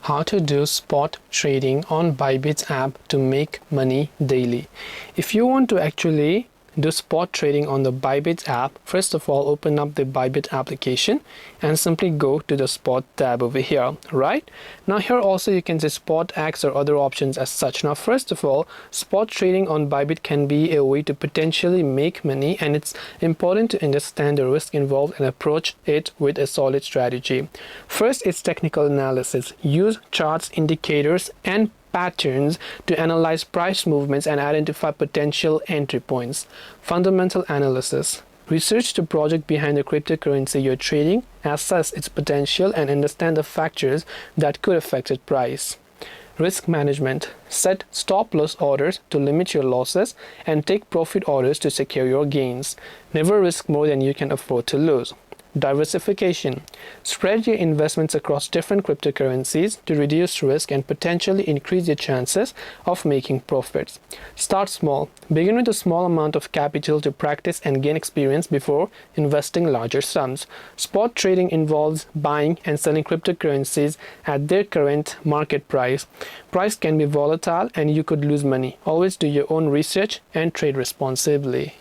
how to do spot trading on Bybit app to make money daily. If you want to actually do spot trading on the Bybit app, first of all open up the Bybit application and simply go to the spot tab over here. Right now, here also you can say spot X or other options as such. Now first of all, spot trading on Bybit can be a way to potentially make money, and it's important to understand the risk involved and approach it with a solid strategy. First, it's technical analysis. Use charts, indicators and patterns to analyze price movements and identify potential entry points. Fundamental analysis. Research the project behind the cryptocurrency you're trading, assess its potential, and understand the factors that could affect its price. Risk management. Set stop-loss orders to limit your losses and take profit orders to secure your gains. Never risk more than you can afford to lose. Diversification. Spread your investments across different cryptocurrencies to reduce risk and potentially increase your chances of making profits. Start small. Begin with a small amount of capital to practice and gain experience before investing larger sums. Spot trading involves buying and selling cryptocurrencies at their current market price. Price can be volatile and you could lose money. Always do your own research and trade responsibly.